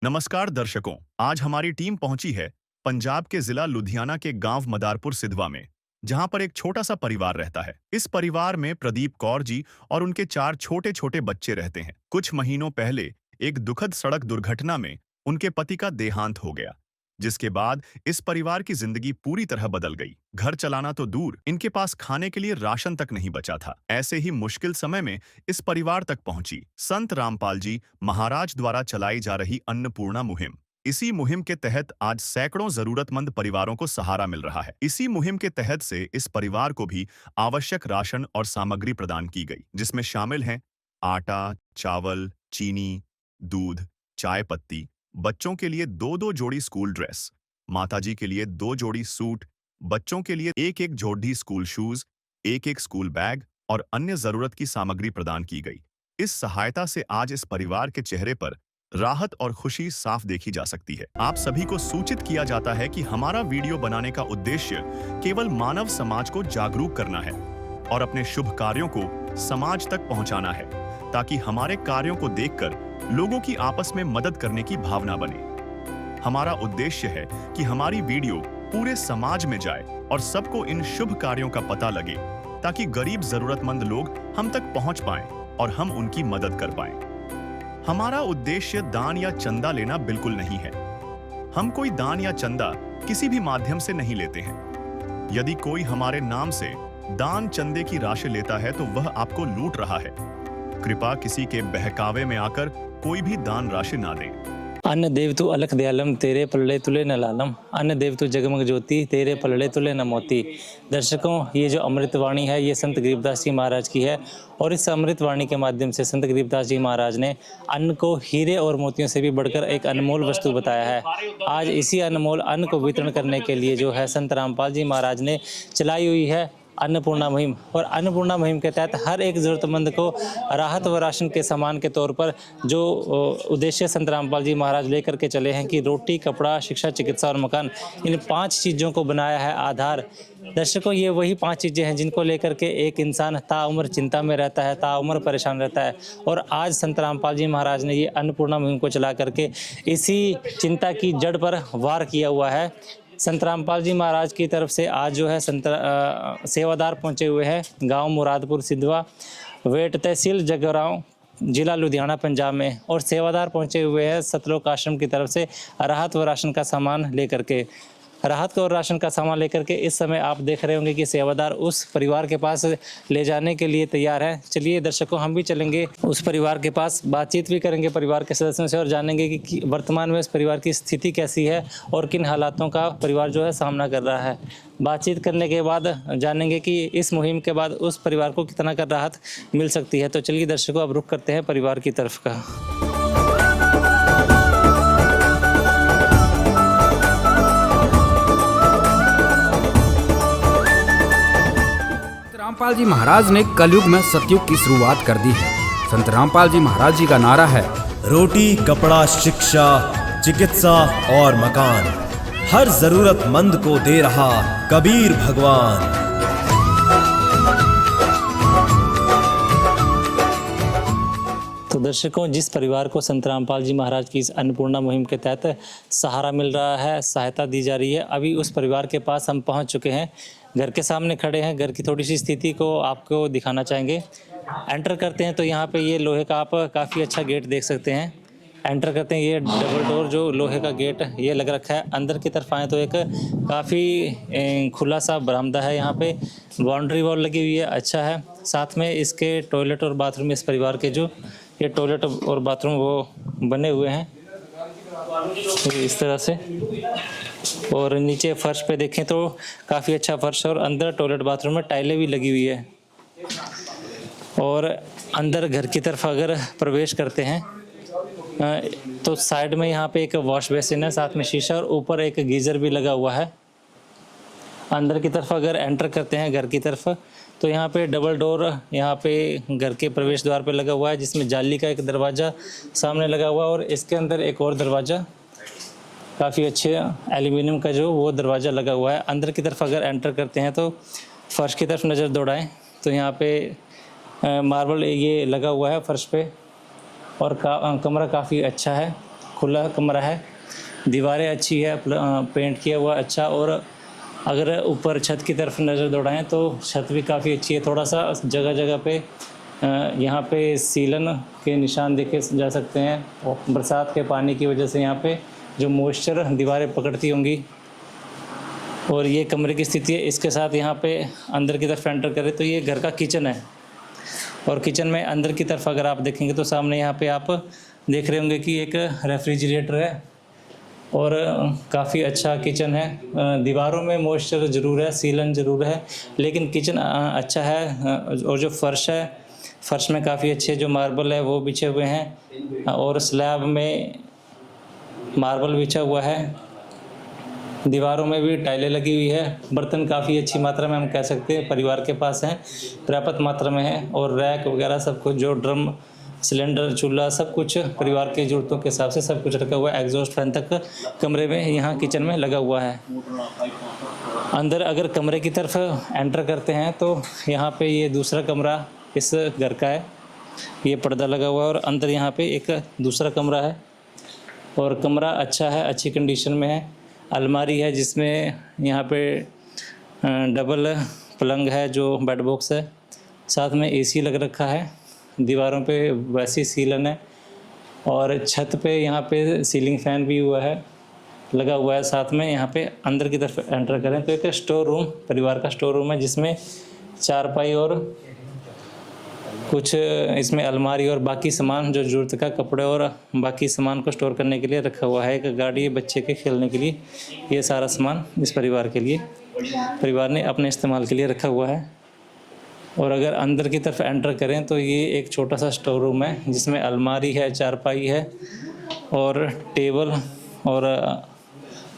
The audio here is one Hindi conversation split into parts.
नमस्कार दर्शकों, आज हमारी टीम पहुंची है पंजाब के जिला लुधियाना के गांव मदारपुर सिधवा में, जहां पर एक छोटा सा परिवार रहता है। इस परिवार में प्रदीप कौर जी और उनके 4 छोटे-छोटे बच्चे रहते हैं। कुछ महीनों पहले एक दुखद सड़क दुर्घटना में उनके पति का देहांत हो गया, जिसके बाद इस परिवार की जिंदगी पूरी तरह बदल गई। घर चलाना तो दूर, इनके पास खाने के लिए राशन तक नहीं बचा था। ऐसे ही मुश्किल समय में इस परिवार तक पहुंची संत रामपाल जी महाराज द्वारा चलाई जा रही अन्नपूर्णा मुहिम। इसी मुहिम के तहत आज सैकड़ों जरूरतमंद परिवारों को सहारा मिल रहा है। इसी मुहिम के तहत से इस परिवार को भी आवश्यक राशन और सामग्री प्रदान की गई, जिसमें शामिल हैं आटा, चावल, चीनी, दूध, चाय पत्ती, बच्चों के लिए 2-2 जोड़ी स्कूल ड्रेस, माताजी के लिए 2 जोड़ी सूट, बच्चों के लिए एक-एक जोड़ी स्कूल शूज, एक-एक स्कूल बैग और अन्य जरूरत की सामग्री प्रदान की गई। इस सहायता से आज इस परिवार के चेहरे पर राहत और खुशी साफ देखी जा सकती है। आप सभी को सूचित किया जाता है कि हमारा वीडियो बनाने का उद्देश्य केवल मानव समाज को जागरूक करना है और अपने शुभ कार्यों को समाज तक पहुंचाना है, ताकि हमारे कार्यों को देखकर लोगों की आपस में मदद करने की भावना बने। हमारा उद्देश्य है कि हमारी वीडियो पूरे समाज में जाए और सबको इन शुभ कार्यों का पता लगे, ताकि गरीब जरूरतमंद लोग हम तक पहुंच पाएं और हम उनकी मदद कर पाएं। हमारा उद्देश्य दान या चंदा लेना बिल्कुल नहीं है। हम कोई दान या चंदा किसी भी माध्यम से नहीं लेते हैं। यदि कोई हमारे नाम से दान चंदे की राशि लेता है तो वह आपको लूट रहा है। कृपा किसी के बहकावे में आकर कोई भी दान राशि ना दें। अन्न देव तू अलख दयालम तेरे पलड़े तुले न लालम, अन्न देव तू जगमग ज्योति तेरे पलड़े तुले न मोती। दर्शकों, ये जो अमृतवाणी है ये संत गरीबदास जी महाराज की है और इस अमृतवाणी के माध्यम से संत गरीबदास जी महाराज ने अन्न को हीरे और मोतियों से भी बढ़कर एक अनमोल वस्तु बताया है। आज इसी अनमोल अन्न को वितरण करने के लिए जो है संत रामपाल जी महाराज ने चलाई हुई है अन्नपूर्णा मुहिम, और अन्नपूर्णा मुहिम के तहत हर एक ज़रूरतमंद को राहत व राशन के सामान के तौर पर जो उद्देश्य संत रामपाल जी महाराज लेकर के चले हैं कि रोटी, कपड़ा, शिक्षा, चिकित्सा और मकान, इन 5 चीज़ों को बनाया है आधार। दर्शकों, ये वही 5 चीज़ें हैं जिनको लेकर के एक इंसान ताउम्र चिंता में रहता है, ताउम्र परेशान रहता है, और आज संत रामपाल जी महाराज ने ये अन्नपूर्णा मुहिम को चला करके इसी चिंता की जड़ पर वार किया हुआ है। संत रामपाल जी महाराज की तरफ से आज जो है सेवादार पहुंचे हुए हैं गांव मुरादपुर सिधवा, वेट तहसील जगरांव, जिला लुधियाना पंजाब में, और सेवादार पहुंचे हुए हैं सतलोक आश्रम की तरफ से राहत व राशन का सामान लेकर के। राहत और राशन का सामान लेकर के इस समय आप देख रहे होंगे कि सेवादार उस परिवार के पास ले जाने के लिए तैयार है। चलिए दर्शकों, हम भी चलेंगे उस परिवार के पास, बातचीत भी करेंगे परिवार के सदस्यों से और जानेंगे कि वर्तमान में इस परिवार की स्थिति कैसी है और किन हालातों का परिवार जो है सामना कर रहा है। बातचीत करने के बाद जानेंगे कि इस मुहिम के बाद उस परिवार को कितना कर राहत मिल सकती है। तो चलिए दर्शकों, अब रुख करते हैं परिवार की तरफ का। रामपाल जी महाराज ने कलयुग में सतयुग की शुरुआत कर दी है। संत रामपाल जी महाराज जी का नारा है, रोटी, कपड़ा, शिक्षा, चिकित्सा और मकान, हर जरूरतमंद को दे रहा कबीर भगवान। तो दर्शकों, जिस परिवार को संत रामपाल जी महाराज की इस अन्नपूर्णा मुहिम के तहत सहारा मिल रहा है, सहायता दी जा रही है, अभी उस परिवार के पास हम पहुंच चुके हैं। घर के सामने खड़े हैं। घर की थोड़ी सी स्थिति को आपको दिखाना चाहेंगे। एंटर करते हैं तो यहाँ पे ये लोहे का आप काफ़ी अच्छा गेट देख सकते हैं। एंटर करते हैं, ये डबल डोर जो लोहे का गेट ये लग रखा है। अंदर की तरफ आए तो एक काफ़ी खुला सा बरामदा है। यहाँ पे बाउंड्री वॉल लगी हुई है, अच्छा है। साथ में इसके टॉयलेट और बाथरूम, इस परिवार के जो ये टॉयलेट और बाथरूम वो बने हुए हैं इस तरह से, और नीचे फर्श पे देखें तो काफ़ी अच्छा फर्श है और अंदर टॉयलेट बाथरूम में टाइलें भी लगी हुई है। और अंदर घर की तरफ अगर प्रवेश करते हैं तो साइड में यहाँ पे एक वॉश बेसिन है, साथ में शीशा, और ऊपर एक गीज़र भी लगा हुआ है। अंदर की तरफ अगर एंटर करते हैं घर की तरफ तो यहाँ पे डबल डोर यहाँ पे घर के प्रवेश द्वार पे लगा हुआ है, जिसमें जाली का एक दरवाज़ा सामने लगा हुआ है और इसके अंदर एक और दरवाज़ा काफ़ी अच्छे एल्यूमिनियम का जो वो दरवाज़ा लगा हुआ है। अंदर की तरफ अगर एंटर करते हैं तो फर्श की तरफ नज़र दौड़ाएं तो यहाँ पे मार्बल ये लगा हुआ है फर्श पे, और कमरा काफ़ी अच्छा है, खुला कमरा है, दीवारें अच्छी है, पेंट किया हुआ अच्छा। और अगर ऊपर छत की तरफ नज़र दौड़ाएं तो छत भी काफ़ी अच्छी है। थोड़ा सा जगह जगह पे यहाँ पे सीलन के निशान देखे जा सकते हैं, और बरसात के पानी की वजह से यहाँ पे जो मॉइस्चर दीवारें पकड़ती होंगी। और ये कमरे की स्थिति है। इसके साथ यहाँ पे अंदर की तरफ एंटर करें तो ये घर का किचन है, और किचन में अंदर की तरफ अगर आप देखेंगे तो सामने यहाँ पे आप देख रहे होंगे कि एक रेफ्रिजरेटर है, और काफ़ी अच्छा किचन है। दीवारों में मॉइस्चर ज़रूर है, सीलन ज़रूर है, लेकिन किचन अच्छा है। और जो फर्श है, फर्श में काफ़ी अच्छे जो मार्बल है वो बिछे हुए हैं, और स्लैब में मार्बल बिछा हुआ है। दीवारों में भी टाइलें लगी हुई है। बर्तन काफ़ी अच्छी मात्रा में हम कह सकते हैं परिवार के पास हैं, पर्याप्त मात्रा में है। और रैक वगैरह सब कुछ, जो ड्रम, सिलेंडर, चूल्हा, सब कुछ परिवार की ज़रूरतों के हिसाब से सब कुछ रखा हुआ है। एग्जॉस्ट फैन तक कमरे में यहाँ किचन में लगा हुआ है। अंदर अगर कमरे की तरफ एंटर करते हैं तो यहाँ पे ये दूसरा कमरा इस घर का है, ये पर्दा लगा हुआ है। और अंदर यहाँ पे एक दूसरा कमरा है, और कमरा अच्छा है, अच्छी कंडीशन में है। अलमारी है जिसमें यहाँ पे डबल पलंग है, जो बेड बॉक्स है, साथ में एसी लग रखा है। दीवारों पे वैसी सीलन है, और छत पे यहाँ पे सीलिंग फैन भी हुआ है, लगा हुआ है। साथ में यहाँ पे अंदर की तरफ एंटर करें तो एक स्टोर रूम, परिवार का स्टोर रूम है, जिसमें चारपाई और कुछ इसमें अलमारी और बाकी सामान जो ज़रूरत का, कपड़े और बाकी सामान को स्टोर करने के लिए रखा हुआ है। एक गाड़ी बच्चे के खेलने के लिए, ये सारा सामान इस परिवार के लिए, परिवार ने अपने इस्तेमाल के लिए रखा हुआ है। और अगर अंदर की तरफ एंटर करें तो ये एक छोटा सा स्टोर रूम है, जिसमें अलमारी है, चारपाई है, और टेबल और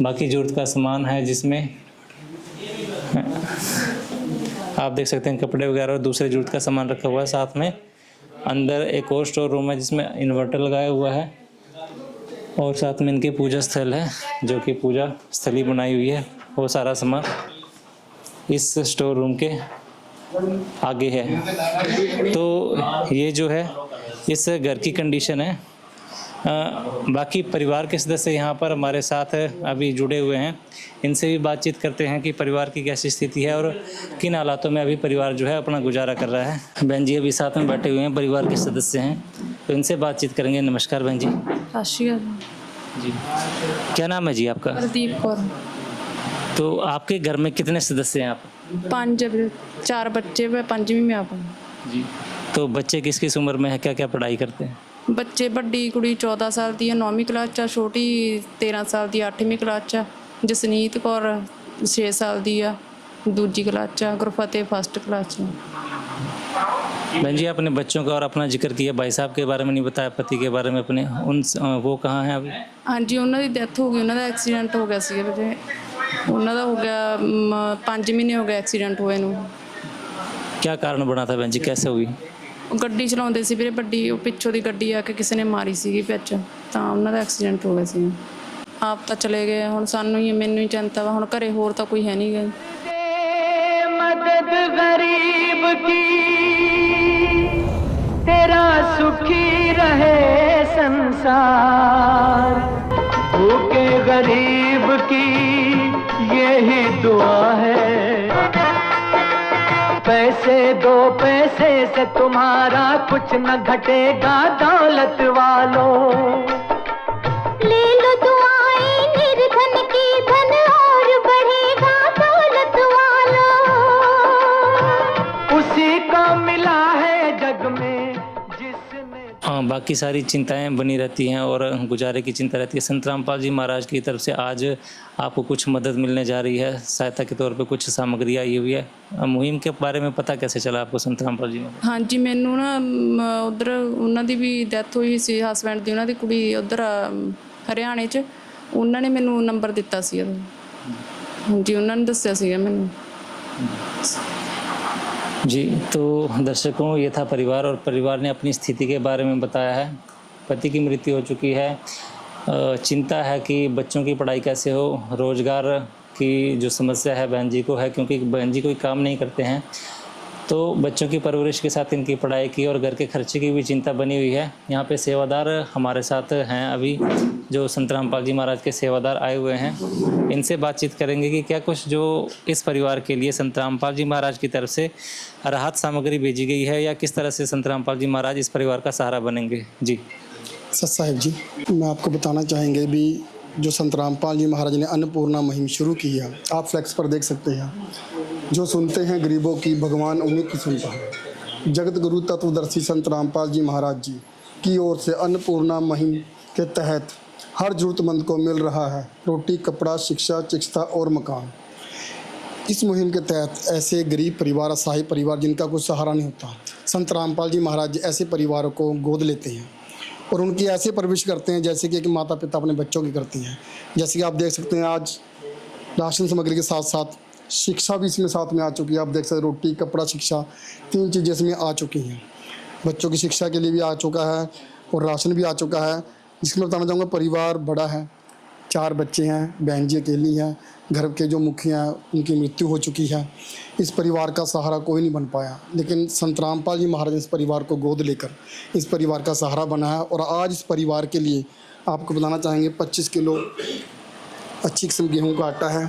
बाकी ज़रूरत का सामान है, जिसमें आप देख सकते हैं कपड़े वगैरह और दूसरे ज़रूरत का सामान रखा हुआ है। साथ में अंदर एक और स्टोर रूम है, जिसमें इन्वर्टर लगाया हुआ है, और साथ में इनके पूजा स्थल है, जो कि पूजा स्थली बनाई हुई है। वो सारा सामान इस स्टोर रूम के आगे है। तो ये जो है इस घर की कंडीशन है। बाकी परिवार के सदस्य यहाँ पर हमारे साथ अभी जुड़े हुए हैं, इनसे भी बातचीत करते हैं कि परिवार की कैसी स्थिति है और किन हालातों में अभी परिवार जो है अपना गुजारा कर रहा है। बहन जी अभी साथ में बैठे हुए हैं, परिवार के सदस्य हैं, तो इनसे बातचीत करेंगे। नमस्कार बहन जी। आशिया जी, क्या नाम है जी आपका? प्रदीप कौर। तो आपके घर में कितने सदस्य हैं आप? 4 बच्चे, मैं 5वीं में आप जी। तो बच्चे किस किस उम्र में है, क्या क्या पढ़ाई करते हैं? ਬੱਚੇ ਵੱਡੀ ਕੁੜੀ 14 ਸਾਲ ਦੀ ਹੈ, 9ਵੀਂ ਕਲਾਸ 'ਚ ਆ। ਛੋਟੀ 13 ਸਾਲ ਦੀ 8ਵੀਂ ਕਲਾਸ 'ਚ ਆ। ਜਸਨੀਤ ਕੌਰ 6 ਸਾਲ ਦੀ ਆ, ਦੂਜੀ ਕਲਾਸ 'ਚ ਆ। ਗੁਰਫਤਿਹ फर्स्ट क्लास 'ਚ। बहन जी आपने बच्चों का और अपना जिक्र किया, भाई साहब के बारे में नहीं बताया, पति के बारे में अपने, उन वो कहाँ हैं अभी? ਹਾਂਜੀ, ਉਹਨਾਂ ਦੀ ਡੈਥ ਹੋ ਗਈ, ਉਹਨਾਂ ਦਾ ਐਕਸੀਡੈਂਟ ਹੋ ਗਿਆ ਸੀ ਵੀਰੇ। ਉਹਨਾਂ ਦਾ ਹੋ ਗਿਆ 5 ਮਹੀਨੇ ਹੋ ਗਏ ਐਕਸੀਡੈਂਟ ਹੋਏ ਨੂੰ। क्या कारण बना था बहन जी, कैसे हुई? ਉਹ ਗੱਡੀ ਚਲਾਉਂਦੇ ਸੀ ਵੀਰੇ, ਵੱਡੀ ਉਹ ਪਿੱਛੋਂ ਦੀ ਗੱਡੀ ਆ ਕੇ ਕਿਸੇ ਨੇ ਮਾਰੀ ਸੀਗੀ ਵਿੱਚ, ਤਾਂ ਉਹਨਾਂ ਦਾ ਐਕਸੀਡੈਂਟ ਹੋ ਗਿਆ ਸੀ। ਆਪ ਤਾਂ ਚਲੇ ਗਏ, ਹੁਣ ਸਾਨੂੰ ਹੀ, ਮੈਨੂੰ ਹੀ ਚਿੰਤਾ ਵਾ, ਹੁਣ ਘਰੇ ਹੋਰ ਤਾਂ ਕੋਈ ਹੈ ਨਹੀਂ ਗਾ। मदद गरीब की तेरा सुखी रहे संसार, भूखे गरीब की यही दुआ है। पैसे दो, पैसे से तुम्हारा कुछ न घटेगा दौलत वालों। ले लो दुआएं निर्धन की, धन और बढ़ेगा दौलत वालों। उसी को मिला है जग में जिसने। हाँ, बाकी सारी चिंताएं बनी रहती हैं और गुजारे की चिंता रहती है। संत रामपाल जी महाराज की तरफ से आज आपको कुछ मदद मिलने जा रही है, सहायता के तौर पे कुछ सामग्री आई हुई है। मुहिम के बारे में पता कैसे चला आपको संत रामपाल जी में? ਹਾਂਜੀ, ਮੈਨੂੰ ਨਾ ਉਧਰ ਉਹਨਾਂ ਦੀ ਵੀ ਡੈਥ ਹੋਈ ਸੀ, ਹਸਬੈਂਡ ਦੀ। ਉਹਨਾਂ ਦੀ ਕੁੜੀ ਉਧਰ ਹਰਿਆਣੇ 'ਚ, ਉਹਨਾਂ ਨੇ ਮੈਨੂੰ ਨੰਬਰ ਦਿੱਤਾ ਸੀ ਉਦੋਂ। ਹਾਂਜੀ, ਉਹਨਾਂ ਨੇ ਦੱਸਿਆ ਸੀਗਾ ਮੈਨੂੰ। जी, तो दर्शकों ये था परिवार, और परिवार ने अपनी स्थिति के बारे में बताया है। पति की मृत्यु हो चुकी है, चिंता है कि बच्चों की पढ़ाई कैसे हो, रोज़गार की जो समस्या है बहन जी को है, क्योंकि बहन जी कोई काम नहीं करते हैं, तो बच्चों की परवरिश के साथ इनकी पढ़ाई की और घर के खर्चे की भी चिंता बनी हुई है। यहाँ पे सेवादार हमारे साथ हैं अभी, जो संत रामपाल जी महाराज के सेवादार आए हुए हैं, इनसे बातचीत करेंगे कि क्या कुछ जो इस परिवार के लिए संत रामपाल जी महाराज की तरफ से राहत सामग्री भेजी गई है या किस तरह से संत रामपाल जी महाराज इस परिवार का सहारा बनेंगे। जी सत साहिब जी, मैं आपको बताना चाहेंगे भी जो संत रामपाल जी महाराज ने अन्नपूर्णा मुहिम शुरू की है, आप फ्लैक्स पर देख सकते हैं। जो सुनते हैं गरीबों की, भगवान उन्हीं की सुनता है। जगत गुरु तत्वदर्शी संत रामपाल जी महाराज जी की ओर से अन्नपूर्णा मुहिम के तहत हर जरूरतमंद को मिल रहा है रोटी, कपड़ा, शिक्षा, चिकित्सा और मकान। इस मुहिम के तहत ऐसे गरीब परिवार, असहाय परिवार जिनका कुछ सहारा नहीं होता, संत रामपाल जी महाराज जी ऐसे परिवारों को गोद लेते हैं और उनकी ऐसे परवरिश करते हैं जैसे कि एक माता पिता अपने बच्चों की करती हैं। जैसे कि आप देख सकते हैं, आज राशन सामग्री के साथ साथ शिक्षा भी इसमें साथ में आ चुकी है। आप देख सकते हैं, रोटी, कपड़ा, शिक्षा, 3 चीज़ें इसमें आ चुकी हैं। बच्चों की शिक्षा के लिए भी आ चुका है और राशन भी आ चुका है। जिसके मैं बताना चाहूँगा, परिवार बड़ा है, 4 बच्चे हैं, बहन जी अकेली हैं, घर के जो मुखिया हैं उनकी मृत्यु हो चुकी है। इस परिवार का सहारा कोई नहीं बन पाया, लेकिन संत रामपाल जी महाराज इस परिवार को गोद लेकर इस परिवार का सहारा बना है। और आज इस परिवार के लिए आपको बताना चाहेंगे 25 किलो अच्छी किस्म गेहूँ का आटा है,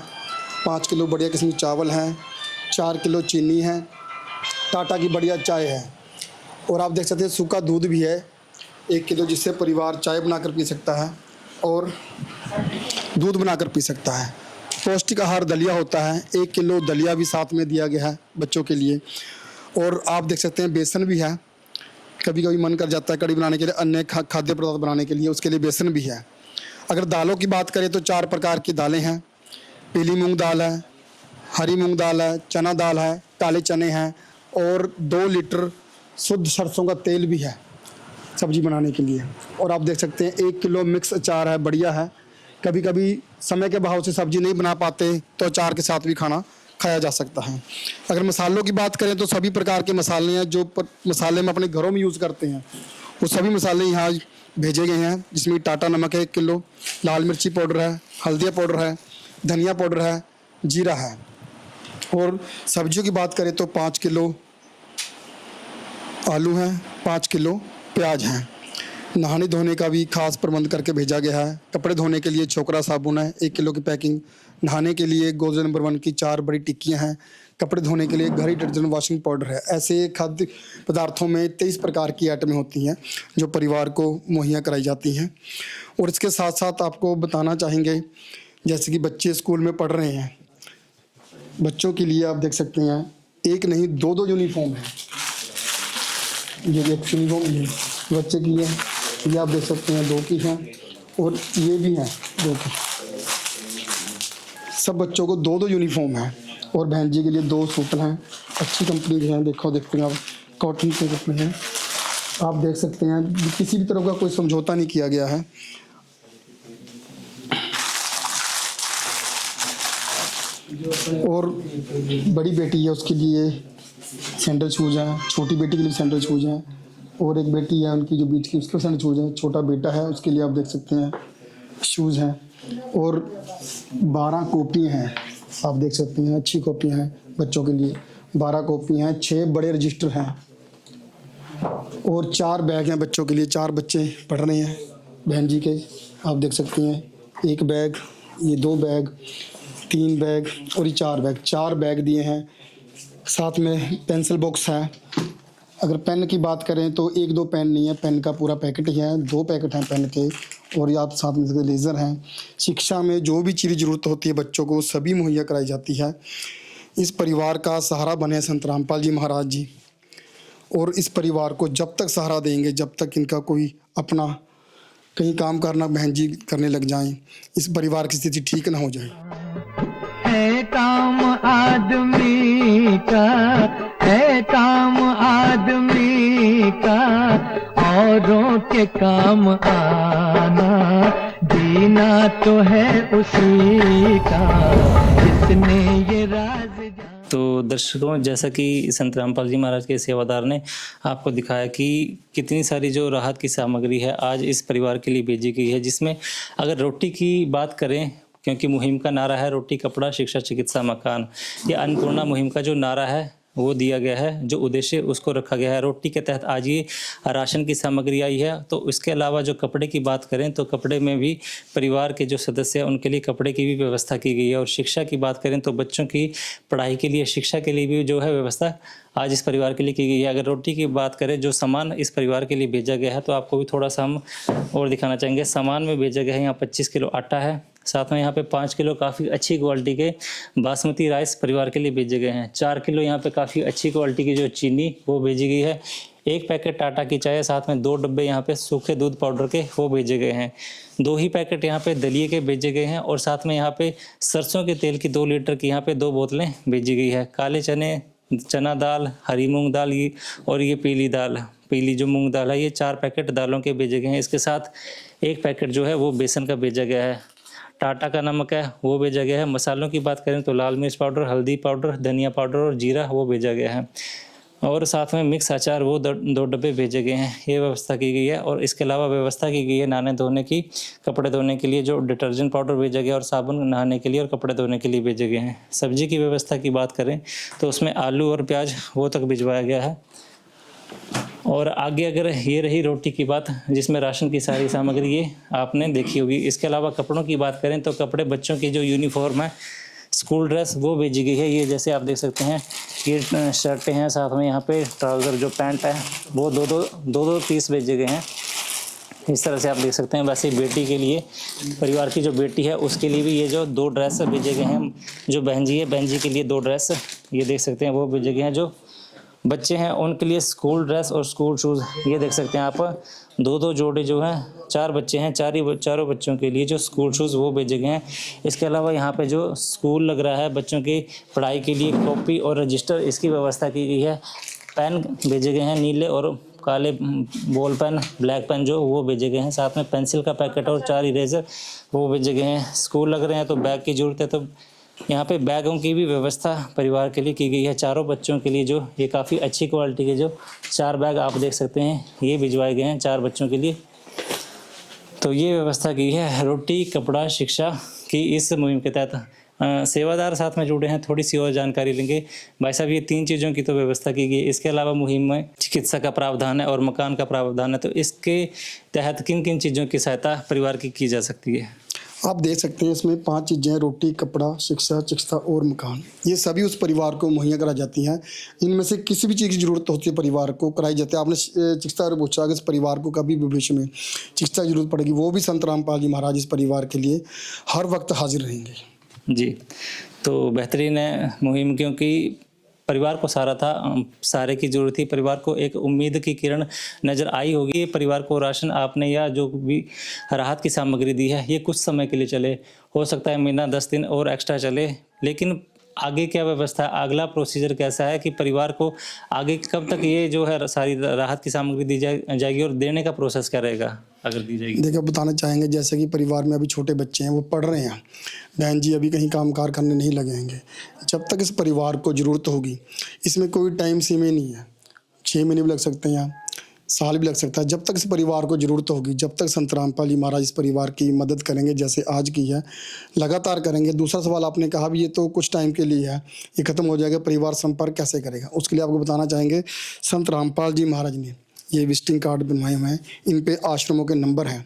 5 किलो बढ़िया किस्म के चावल हैं, 4 किलो चीनी है, टाटा की बढ़िया चाय है और आप देख सकते हैं सूखा दूध भी है 1 किलो, जिससे परिवार चाय बनाकर पी सकता है और दूध बनाकर पी सकता है। पौष्टिक आहार दलिया होता है, 1 किलो दलिया भी साथ में दिया गया है बच्चों के लिए। और आप देख सकते हैं बेसन भी है, कभी कभी मन कर जाता है कड़ी बनाने के लिए, अन्य खाद्य पदार्थ बनाने के लिए, उसके लिए बेसन भी है। अगर दालों की बात करें तो 4 प्रकार की दालें हैं। पीली मूंग दाल है, हरी मूंग दाल है, चना दाल है, काले चने हैं और 2 लीटर शुद्ध सरसों का तेल भी है सब्जी बनाने के लिए। और आप देख सकते हैं 1 किलो मिक्स अचार है, बढ़िया है। कभी कभी समय के अभाव से सब्जी नहीं बना पाते तो अचार के साथ भी खाना खाया जा सकता है। अगर मसालों की बात करें तो सभी प्रकार के मसाले हैं जो मसाले हम अपने घरों में यूज़ करते हैं, वो सभी मसाले यहाँ भेजे गए हैं। जिसमें टाटा नमक है 1 किलो, लाल मिर्ची पाउडर है, हल्दिया पाउडर है, धनिया पाउडर है, जीरा है। और सब्जियों की बात करें तो 5 किलो आलू हैं, 5 किलो प्याज हैं। नहाने धोने का भी खास प्रबंध करके भेजा गया है। कपड़े धोने के लिए छोकरा साबुन है 1 किलो की पैकिंग। नहाने के लिए गोल्ड नंबर 1 की 4 बड़ी टिक्कियां हैं। कपड़े धोने के लिए घड़ी डिटर्जेंट, वॉशिंग पाउडर है। ऐसे खाद्य पदार्थों में 23 प्रकार की आइटमें होती हैं जो परिवार को मुहैया कराई जाती हैं। और इसके साथ साथ आपको बताना चाहेंगे, जैसे कि बच्चे स्कूल में पढ़ रहे हैं, बच्चों के लिए आप देख सकते हैं 1 नहीं 2 यूनिफॉर्म है। ये एक यूनिफॉर्म ये बच्चे की है, ये आप देख सकते हैं 2 की हैं और ये भी हैं 2 की। सब बच्चों को 2 यूनिफॉर्म है। और बहन जी के लिए 2 सूट हैं, अच्छी कंपनी के हैं। देखते हैं आप, कॉटन के कपड़े हैं। आप देख सकते हैं किसी भी तरह का कोई समझौता नहीं किया गया है। और बड़ी बेटी है, उसके लिए सैंडल शूज़ हैं, छोटी बेटी के लिए सैंडल शूज़ हैं। और एक बेटी है उनकी जो बीच की, उसके सैंडल शूज़ हैं। छोटा बेटा है, उसके लिए आप देख सकते हैं शूज़ हैं। और 12 कॉपियाँ हैं, आप देख सकते हैं अच्छी कॉपियाँ हैं बच्चों के लिए। 12 कॉपियाँ हैं, 6 बड़े रजिस्टर हैं और 4 बैग हैं बच्चों के लिए। 4 बच्चे पढ़ रहे हैं बहन जी के, आप देख सकते हैं 1 बैग, ये 2 बैग, 3 बैग और ये 4 बैग। 4 बैग दिए हैं। साथ में पेंसिल बॉक्स है। अगर पेन की बात करें तो 1-2 पेन नहीं है, पेन का पूरा पैकेट ही है। 2 पैकेट हैं पेन के। और ये आप साथ में लेज़र हैं। शिक्षा में जो भी चीज़ ज़रूरत होती है बच्चों को, सभी मुहैया कराई जाती है। इस परिवार का सहारा बने संत रामपाल जी महाराज जी। और इस परिवार को जब तक सहारा देंगे, जब तक इनका कोई अपना कहीं काम करना बहन जी करने लग जाएं, इस परिवार की स्थिति ठीक ना हो जाए। है काम आदमी का, है काम आदमी का, औरों के काम आना, जीना तो है उसी का जिसने ये राज जाना। तो दर्शकों, जैसा कि संत रामपाल जी महाराज के सेवादार ने आपको दिखाया कि कितनी सारी जो राहत की सामग्री है आज इस परिवार के लिए भेजी गई है, जिसमें अगर रोटी की बात करें, क्योंकि मुहिम का नारा है रोटी, कपड़ा, शिक्षा, चिकित्सा, मकान, ये अन्नपूर्णा मुहिम का जो नारा है वो दिया गया है, जो उद्देश्य उसको रखा गया है। रोटी के तहत आज ये राशन की सामग्री आई है। तो इसके अलावा जो कपड़े की बात करें तो कपड़े में भी परिवार के जो सदस्य हैं उनके लिए कपड़े की भी व्यवस्था की गई है। और शिक्षा की बात करें तो बच्चों की पढ़ाई के लिए, शिक्षा के लिए भी जो है व्यवस्था आज इस परिवार के लिए की गई है। अगर रोटी की बात करें, जो सामान इस परिवार के लिए भेजा गया है, तो आपको भी थोड़ा सा हम और दिखाना चाहेंगे। सामान में भेजा गया है, यहाँ 25 किलो आटा है, साथ में यहाँ पे 5 किलो काफ़ी अच्छी क्वालिटी के बासमती राइस परिवार के लिए भेजे गए हैं। 4 किलो यहाँ पे काफ़ी अच्छी क्वालिटी की जो चीनी वो भेजी गई है। 1 पैकेट टाटा की चाय, साथ में 2 डब्बे यहाँ पे सूखे दूध पाउडर के वो भेजे गए हैं। 2 ही पैकेट यहाँ पे दलिए के भेजे गए हैं। और साथ में यहाँ पे सरसों के तेल की 2 लीटर की यहाँ पे 2 बोतलें भेजी गई है। काले चने, चना दाल, हरी मूंग दाल ये और ये पीली जो मूंग दाल है, ये 4 पैकेट दालों के भेजे गए हैं। इसके साथ 1 पैकेट जो है वो बेसन का भेजा गया है। टाटा का नमक है वो भेजा गया है। मसालों की बात करें तो लाल मिर्च पाउडर, हल्दी पाउडर, धनिया पाउडर और जीरा वो भेजा गया है। और साथ में मिक्स अचार वो 2 डब्बे भेजे गए हैं। ये व्यवस्था की गई है। और इसके अलावा व्यवस्था की गई है नहाने धोने की, कपड़े धोने के लिए जो डिटर्जेंट पाउडर भेजा गया और साबुन नहाने के लिए और कपड़े धोने के लिए भेजे गए हैं। सब्जी की व्यवस्था की बात करें तो उसमें आलू और प्याज वो तक भिजवाया गया है। और आगे अगर ये रही रोटी की बात, जिसमें राशन की सारी सामग्री ये आपने देखी होगी। इसके अलावा कपड़ों की बात करें तो कपड़े, बच्चों की जो यूनिफॉर्म है, स्कूल ड्रेस वो भेजी गई है। ये जैसे आप देख सकते हैं, ये शर्टें हैं, साथ में यहाँ पे ट्राउज़र जो पैंट है वो दो पीस भेजे गए हैं। इस तरह से आप देख सकते हैं। वैसे बेटी के लिए, परिवार की जो बेटी है उसके लिए भी ये जो 2 ड्रेस भेजे गए हैं। जो बहन जी के लिए 2 ड्रेस ये देख सकते हैं वो भेजे गए हैं। जो बच्चे हैं उनके लिए स्कूल ड्रेस और स्कूल शूज़ ये देख सकते हैं आप, 2 जोड़े जो हैं, 4 बच्चे हैं, चारों बच्चों के लिए जो स्कूल शूज़ वो भेजे गए हैं। इसके अलावा यहाँ पे जो स्कूल लग रहा है, बच्चों की पढ़ाई के लिए कॉपी और रजिस्टर इसकी व्यवस्था की गई है। पेन भेजे गए हैं, नीले और काले बॉल पेन, ब्लैक पेन जो वो भेजे गए हैं। साथ में पेंसिल का पैकेट और 4 इरेजर वो भेजे गए हैं। स्कूल लग रहे हैं तो बैग की ज़रूरत है, तो यहाँ पे बैगों की भी व्यवस्था परिवार के लिए की गई है। चारों बच्चों के लिए जो ये काफ़ी अच्छी क्वालिटी के जो 4 बैग आप देख सकते हैं ये भिजवाए गए हैं 4 बच्चों के लिए। तो ये व्यवस्था की है रोटी, कपड़ा, शिक्षा की इस मुहिम के तहत। सेवादार साथ में जुड़े हैं, थोड़ी सी और जानकारी लेंगे। भाई साहब, ये 3 चीज़ों की तो व्यवस्था की गई है। इसके अलावा मुहिम में चिकित्सा का प्रावधान है और मकान का प्रावधान है। तो इसके तहत किन किन चीज़ों की सहायता परिवार की जा सकती है? आप देख सकते हैं इसमें 5 चीज़ें हैं: रोटी, कपड़ा, शिक्षा, चिकित्सा और मकान। ये सभी उस परिवार को मुहैया कराई जाती हैं। इनमें से किसी भी चीज़ की ज़रूरत होती है परिवार को कराई जाती है। आपने चिकित्सा और पूछा, अगर इस परिवार को कभी भविष्य में चिकित्सा की जरूरत पड़ेगी, वो भी संत रामपाल जी महाराज इस परिवार के लिए हर वक्त हाजिर रहेंगे। जी, तो बेहतरीन है मुहिम, क्योंकि परिवार को सहारा था, सहारे की जरूरत थी। परिवार को एक उम्मीद की किरण नज़र आई होगी। परिवार को राशन आपने या जो भी राहत की सामग्री दी है ये कुछ समय के लिए चले, हो सकता है महीना 10 दिन और एक्स्ट्रा चले, लेकिन आगे क्या व्यवस्था, अगला प्रोसीजर कैसा है कि परिवार को आगे कब तक ये जो है सारी राहत की सामग्री दी जाएगी और देने का प्रोसेस क्या रहेगा अगर दी जाएगी? देखिए, बताना चाहेंगे जैसे कि परिवार में अभी छोटे बच्चे हैं, वो पढ़ रहे हैं, बहन जी अभी कहीं कामकार करने नहीं लगेंगे। जब तक इस परिवार को ज़रूरत होगी, इसमें कोई टाइम सीमा नहीं है, 6 महीने भी लग सकते हैं, साल भी लग सकता है। जब तक इस परिवार को ज़रूरत होगी, जब तक संत रामपाल जी महाराज इस परिवार की मदद करेंगे, जैसे आज की है, लगातार करेंगे। दूसरा सवाल आपने कहा भी ये तो कुछ टाइम के लिए है, ये ख़त्म हो जाएगा, परिवार संपर्क कैसे करेगा? उसके लिए आपको बताना चाहेंगे, संत रामपाल जी महाराज ने ये विजिटिंग कार्ड बनवाए हुए हैं, इन पे आश्रमों के नंबर हैं।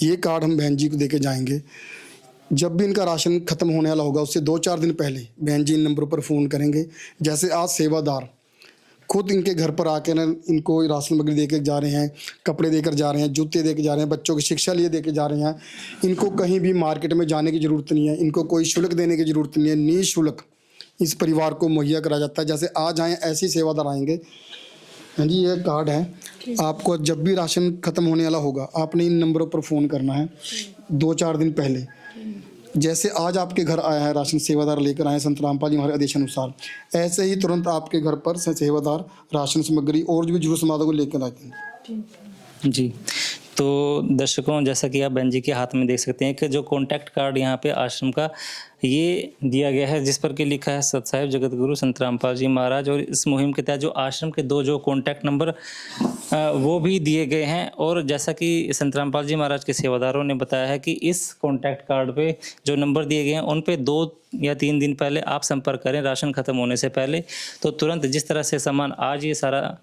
ये कार्ड हम बहन जी को देके जाएंगे। जब भी इनका राशन ख़त्म होने वाला होगा, उससे 2-4 दिन पहले बहन जी इन नंबरों पर फ़ोन करेंगे। जैसे आज सेवादार खुद इनके घर पर आके ना इनको राशन सामग्री देकर जा रहे हैं, कपड़े देकर जा रहे हैं, जूते देकर जा रहे हैं, बच्चों की शिक्षा लिए देकर जा रहे हैं। इनको कहीं भी मार्केट में जाने की ज़रूरत नहीं है, इनको कोई शुल्क देने की ज़रूरत नहीं है। निःशुल्क इस परिवार को मुहैया कराया जाता है। जैसे आज आए ऐसे ही सेवादार आएंगे। हाँ जी, ये कार्ड है। आपको जब भी राशन ख़त्म होने वाला होगा, आपने इन नंबरों पर फ़ोन करना है 2-4 दिन पहले। जैसे आज आपके घर आया है राशन, सेवादार लेकर आए संत रामपाल जी हमारे आदेश अनुसार, ऐसे ही तुरंत आपके घर पर सेवादार राशन सामग्री और जो भी जरूरत सामान को लेकर आते हैं। जी, तो दर्शकों, जैसा कि आप बहन जी के हाथ में देख सकते हैं कि जो कॉन्टैक्ट कार्ड यहाँ पे आश्रम का ये दिया गया है, जिस पर कि लिखा है सत साहिब जगत गुरु संत रामपाल जी महाराज। और इस मुहिम के तहत जो आश्रम के 2 जो कॉन्टैक्ट नंबर वो भी दिए गए हैं। और जैसा कि संत रामपाल जी महाराज के सेवादारों ने बताया है कि इस कॉन्टैक्ट कार्ड पे जो नंबर दिए गए हैं उन पे 2 या 3 दिन पहले आप संपर्क करें, राशन खत्म होने से पहले। तो तुरंत जिस तरह से सामान आज ये सारा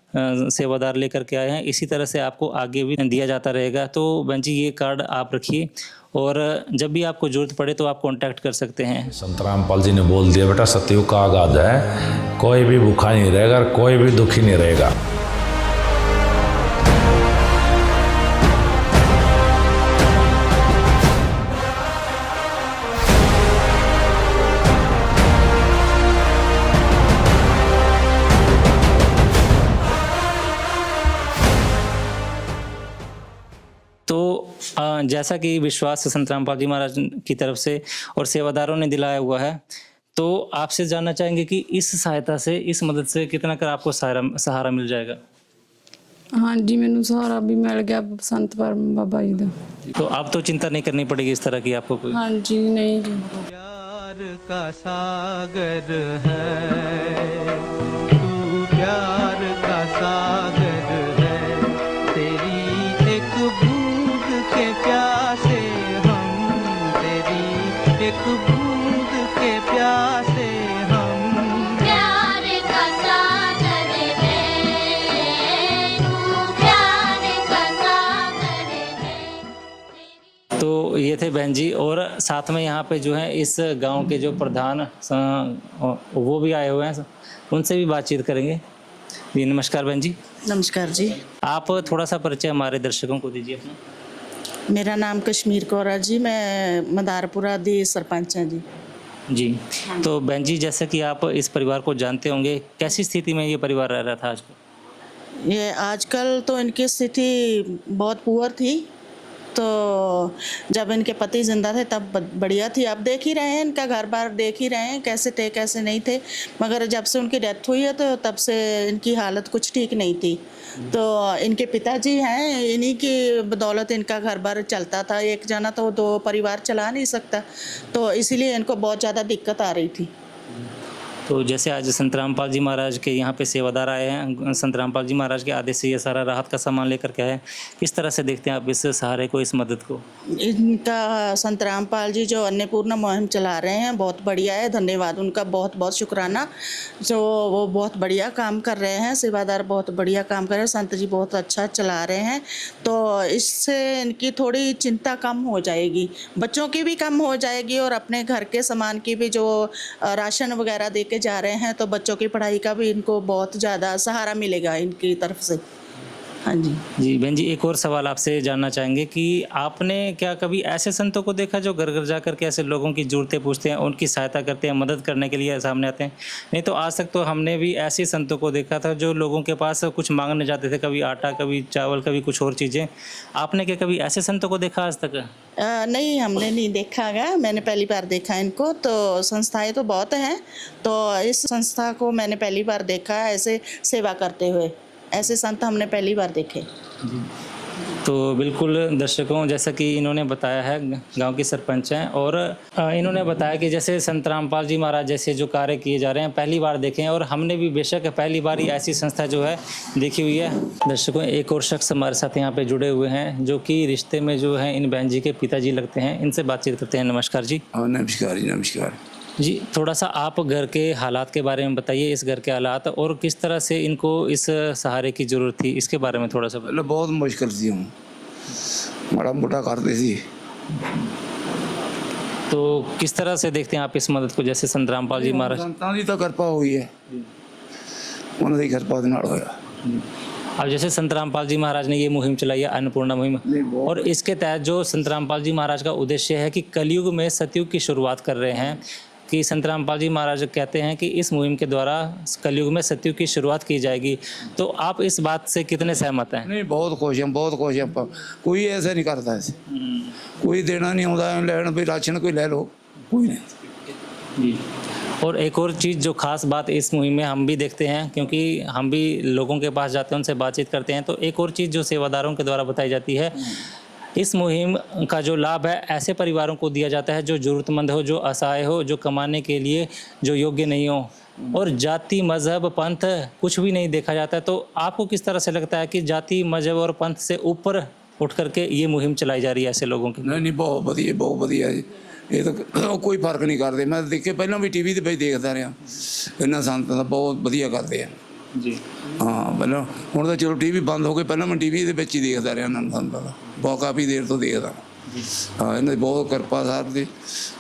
सेवादार लेकर के आए हैं, इसी तरह से आपको आगे भी दिया जाता रहेगा। तो बहन जी, ये कार्ड आप रखिए और जब भी आपको जरूरत पड़े तो आप कांटेक्ट कर सकते हैं। संत रामपाल जी ने बोल दिया, बेटा सतयुग का आगाज है, कोई भी भूखा नहीं रहेगा, कोई भी दुखी नहीं रहेगा। तो जैसा कि विश्वास संत रामपाल जी महाराज की तरफ से और सेवादारों ने दिलाया हुआ है, तो आपसे जानना चाहेंगे कि इस सहायता से, इस मदद से कितना कर आपको सहारा मिल जाएगा? हाँ जी, मैनू सहारा भी मिल गया संत बाबा जी का। तो अब तो चिंता नहीं करनी पड़ेगी इस तरह की आपको कोई? हाँ जी, नहीं जी। प्यार का सागर है तू, प्यार का सागर है, तेरी एक बूंद के प्यासे हम, तेरी एक बूंद के प्यासे हम। प्यार का सागर है तू, प्यार का सागर है। तो ये थे बहन जी, और साथ में यहाँ पे जो है इस गांव के जो प्रधान वो भी आए हुए हैं, उनसे भी बातचीत करेंगे। जी नमस्कार बहन जी। नमस्कार जी। आप थोड़ा सा परिचय हमारे दर्शकों को दीजिए अपना। मेरा नाम कश्मीर कौर है जी, मैं मदारपुरा दी सरपंच हैं जी। जी, तो बहन जी, जैसे कि आप इस परिवार को जानते होंगे, कैसी स्थिति में ये परिवार रह रहा था आजकल? ये आजकल तो इनकी स्थिति बहुत पुअर थी, तो जब इनके पति जिंदा थे तब बढ़िया थी। अब देख ही रहे हैं, इनका घर बार देख ही रहे हैं कैसे थे कैसे नहीं थे, मगर जब से उनकी डेथ हुई है तो तब से इनकी हालत कुछ ठीक नहीं थी। तो इनके पिताजी हैं, इन्हीं की बदौलत इनका घर बार चलता था। एक जना तो 2 परिवार चला नहीं सकता, तो इसीलिए इनको बहुत ज़्यादा दिक्कत आ रही थी। तो जैसे आज संत रामपाल जी महाराज के यहाँ पे सेवादार आए हैं, संत रामपाल जी महाराज के आदेश से ये सारा राहत का सामान लेकर के आए, किस तरह से देखते हैं आप इस सहारे को, इस मदद को? इनका संत रामपाल जी जो अन्नपूर्णा मुहिम चला रहे हैं बहुत बढ़िया है, धन्यवाद उनका, बहुत बहुत शुक्राना। जो वो बहुत बढ़िया काम कर रहे हैं, सेवादार बहुत बढ़िया काम कर रहे हैं, संत जी बहुत अच्छा चला रहे हैं। तो इससे इनकी थोड़ी चिंता कम हो जाएगी, बच्चों की भी कम हो जाएगी, और अपने घर के सामान की भी, जो राशन वगैरह दे जा रहे हैं, तो बच्चों की पढ़ाई का भी इनको बहुत ज़्यादा सहारा मिलेगा इनकी तरफ से। हाँ जी। जी बहन जी, एक और सवाल आपसे जानना चाहेंगे कि आपने क्या कभी ऐसे संतों को देखा जो घर घर जा कर के ऐसे लोगों की ज़रूरतें पूछते हैं, उनकी सहायता करते हैं, मदद करने के लिए सामने आते हैं? नहीं तो आज तक तो हमने भी ऐसे संतों को देखा था जो लोगों के पास कुछ मांगने जाते थे, कभी आटा, कभी चावल, कभी कुछ और चीज़ें। आपने क्या कभी ऐसे संतों को देखा आज तक? नहीं, हमने नहीं देखा है, मैंने पहली बार देखा इनको। तो संस्थाएं तो बहुत हैं, तो इस संस्था को मैंने पहली बार देखा है ऐसे सेवा करते हुए। ऐसे संत हमने पहली बार देखे। तो बिल्कुल दर्शकों, जैसा कि इन्होंने बताया है, गांव की सरपंच हैं, और इन्होंने बताया कि जैसे संत रामपाल जी महाराज जैसे जो कार्य किए जा रहे हैं पहली बार देखे हैं, और हमने भी बेशक पहली बार ही ऐसी संस्था जो है देखी हुई है। दर्शकों, एक और शख्स हमारे साथ यहाँ पे जुड़े हुए हैं जो कि रिश्ते में जो है इन बहन जी के पिताजी लगते हैं, इनसे बातचीत करते हैं। नमस्कार जी। नमस्कार जी। नमस्कार जी, थोड़ा सा आप घर के हालात के बारे में बताइए, इस घर के हालात, और किस तरह से इनको इस सहारे की ज़रूरत थी, इसके बारे में थोड़ा सा। बहुत मुश्किल थी, हूँ बड़ा मोटा करते थी। तो किस तरह से देखते हैं आप इस मदद को, जैसे संत रामपाल जी महाराज? संतां दी तो कृपा हुई है, उन्होंने कृपा दे नाल होया। अब जैसे संत रामपाल जी महाराज ने ये मुहिम चलाई है, अन्नपूर्णा मुहिम, और इसके तहत जो संत रामपाल जी महाराज का उद्देश्य है कि कलयुग में सतयुग की शुरुआत कर रहे हैं, कि संत रामपाल जी महाराज कहते हैं कि इस मुहिम के द्वारा कलयुग में सतयुग की शुरुआत की जाएगी। तो आप इस बात से कितने सहमत हैं? नहीं, बहुत खुश हैं, बहुत खुश हैं। कोई ऐसा नहीं करता ऐसे, कोई देना नहीं होता, लेना भी राशन कोई ले लो, कोई नहीं। जी, और एक और चीज़ जो खास बात इस मुहिम में हम भी देखते हैं, क्योंकि हम भी लोगों के पास जाते हैं, उनसे बातचीत करते हैं, तो एक और चीज़ जो सेवादारों के द्वारा बताई जाती है, इस मुहिम का जो लाभ है ऐसे परिवारों को दिया जाता है जो ज़रूरतमंद हो, जो असहाय हो, जो कमाने के लिए जो योग्य नहीं हो, और जाति मज़हब पंथ कुछ भी नहीं देखा जाता है। तो आपको किस तरह से लगता है कि जाति मज़हब और पंथ से ऊपर उठ करके ये मुहिम चलाई जा रही है ऐसे लोगों की? नहीं बहुत ਵਧੀਆ ਜੀ। ਇਹ ਤਾਂ ਕੋਈ ਫਰਕ ਨਹੀਂ ਕਰਦੇ। ਮੈਂ ਦੇਖੇ ਪਹਿਲਾਂ ਵੀ ਟੀਵੀ ਦੇ ਵਿੱਚ ਦੇਖਦਾ ਰਿਹਾ, ਇਹਨਾਂ ਸੰਤਾਂ ਦਾ ਬਹੁਤ ਵਧੀਆ ਕਰਦੇ ਆ ਜੀ। ਹਾਂ ਪਹਿਲਾਂ, ਹੁਣ ਤਾਂ ਚਲੋ ਟੀਵੀ ਬੰਦ ਹੋ ਗਏ, ਪਹਿਲਾਂ ਮੈਂ ਟੀਵੀ ਦੇ ਵਿੱਚ ਹੀ ਦੇਖਦਾ ਰਿਹਾ ਇਹਨਾਂ ਸੰਤਾਂ ਦਾ, ਬਹੁਤ ਕਾਫੀ ਦੇਰ ਤੋਂ ਦੇਖਦਾ। ਹਾਂ ਇਹਨਾਂ ਦੀ ਬਹੁਤ ਕਿਰਪਾ ਸਾਹਿਬ ਦੀ,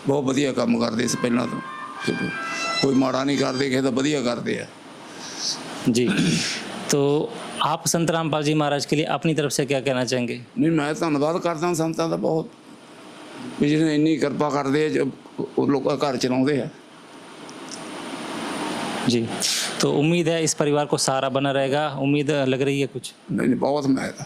ਬਹੁਤ ਵਧੀਆ ਕੰਮ ਕਰਦੇ ਸੀ ਪਹਿਲਾਂ ਤੋਂ, ਕੋਈ ਮਾੜਾ ਨਹੀਂ ਕਰਦੇ, ਕਿਸੇ ਦਾ ਵਧੀਆ ਕਰਦੇ ਆ जी। तो आप संत रामपाल जी महाराज के लिए अपनी तरफ से क्या कहना चाहेंगे? ਨਹੀਂ ਮੈਂ ਧੰਨਵਾਦ ਕਰਦਾ ਸੰਤਾਂ ਦਾ ਬਹੁਤ, ਵੀ ਜਿਹਨੇ ਇੰਨੀ ਕਿਰਪਾ ਕਰਦੇ ਆ, ਉਹ ਲੋਕਾਂ ਘਰ ਚਲਾਉਂਦੇ ਆ। जी, तो उम्मीद है इस परिवार को सहारा बना रहेगा, उम्मीद लग रही है कुछ? नहीं बहुत मिलेगा,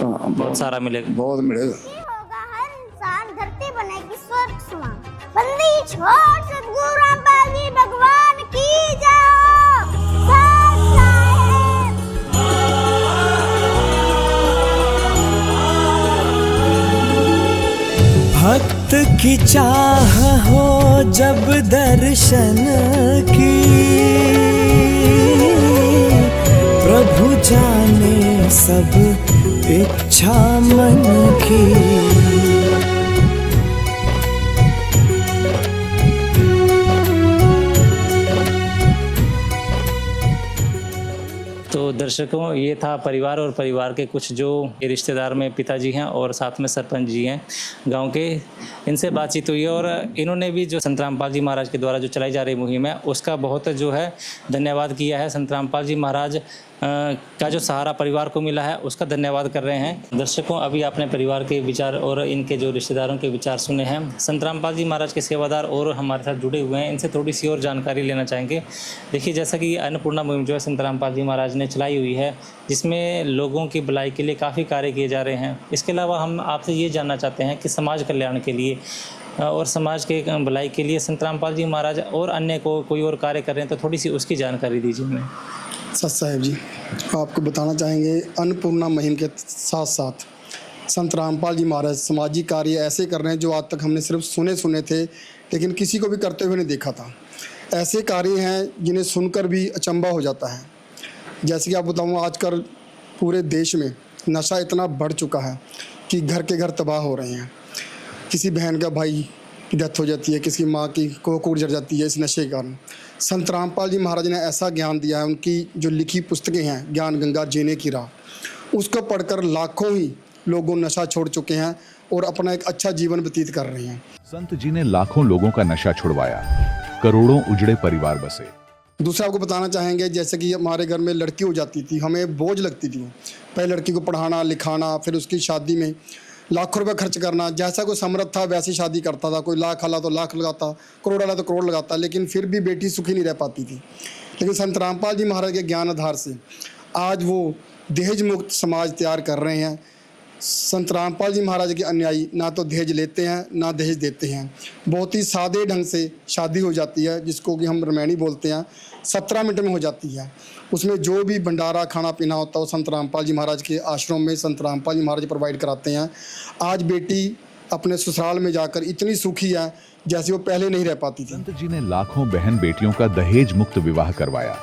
हाँ बहुत सहारा मिलेगा, बहुत मिलेगा। होगा हर इंसान धरती बनेगी स्वर्ग समान। बंदी छोड़ सद्गुरु रामपाल जी भगवान की जय। भक्त की चाह हो जब दर्शन की, प्रभु जाने सब इच्छा मन की। तो दर्शकों, ये था परिवार और परिवार के कुछ जो रिश्तेदार में पिताजी हैं और साथ में सरपंच जी हैं गांव के, इनसे बातचीत हुई है और इन्होंने भी जो संत रामपाल जी महाराज के द्वारा जो चलाई जा रही मुहिम है उसका बहुत जो है धन्यवाद किया है। संत रामपाल जी महाराज का जो सहारा परिवार को मिला है उसका धन्यवाद कर रहे हैं। दर्शकों, अभी आपने परिवार के विचार और इनके जो रिश्तेदारों के विचार सुने हैं। संत रामपाल जी महाराज के सेवादार और हमारे साथ जुड़े हुए हैं, इनसे थोड़ी सी और जानकारी लेना चाहेंगे। देखिए, जैसा कि अन्नपूर्णा मुहिम जो है संत रामपाल जी महाराज ने चलाई हुई है, जिसमें लोगों की भलाई के लिए काफ़ी कार्य किए जा रहे हैं। इसके अलावा हम आपसे ये जानना चाहते हैं कि समाज कल्याण के लिए और समाज के भलाई के लिए संत रामपाल जी महाराज और अन्य को कोई और कार्य कर रहे हैं, तो थोड़ी सी उसकी जानकारी दीजिए हमें। सच साहेब जी, आपको बताना चाहेंगे अन्नपूर्णा मुहिम के साथ साथ संत रामपाल जी महाराज सामाजिक कार्य ऐसे कर रहे हैं जो आज तक हमने सिर्फ सुने थे, लेकिन किसी को भी करते हुए नहीं देखा था। ऐसे कार्य हैं जिन्हें सुनकर भी अचंभा हो जाता है। जैसे कि आप बताऊँ, आजकल पूरे देश में नशा इतना बढ़ चुका है कि घर के घर तबाह हो रहे हैं। किसी बहन का भाई की डेथ हो जाती है, किसी माँ की कोख उजड़ जाती है इस नशे के कारण। संत रामपाल जी महाराज ने ऐसा ज्ञान दिया है, उनकी जो लिखी पुस्तकें हैं ज्ञान गंगा जीने की राह, उसको पढ़कर लाखों ही लोगों नशा छोड़ चुके हैं और अपना एक अच्छा जीवन व्यतीत कर रहे हैं। संत जी ने लाखों लोगों का नशा छुड़वाया, करोड़ों उजड़े परिवार बसे। दूसरा आपको बताना चाहेंगे, जैसे कि हमारे घर में लड़की हो जाती थी, हमें बोझ लगती थी। पहले लड़की को पढ़ाना लिखाना, फिर उसकी शादी में लाखों रुपए खर्च करना। जैसा कोई समर्थ था वैसी शादी करता था, कोई लाख वाला तो लाख लगाता, करोड़ वाला तो करोड़ लगाता, लेकिन फिर भी बेटी सुखी नहीं रह पाती थी। लेकिन संत रामपाल जी महाराज के ज्ञान आधार से आज वो दहेज मुक्त समाज तैयार कर रहे हैं। संत रामपाल जी महाराज के अनुयायी ना तो दहेज लेते हैं ना दहेज देते हैं। बहुत ही सादे ढंग से शादी हो जाती है, जिसको कि हम रमैनी बोलते हैं, 17 मिनट में हो जाती है। उसमें जो भी भंडारा खाना पीना होता है वो संत रामपाल जी महाराज के आश्रम में संत रामपाल जी महाराज प्रोवाइड कराते हैं। आज बेटी अपने ससुराल में जाकर इतनी सुखी है जैसे वो पहले नहीं रह पाती थी। संत जी ने लाखों बहन बेटियों का दहेज मुक्त विवाह करवाया।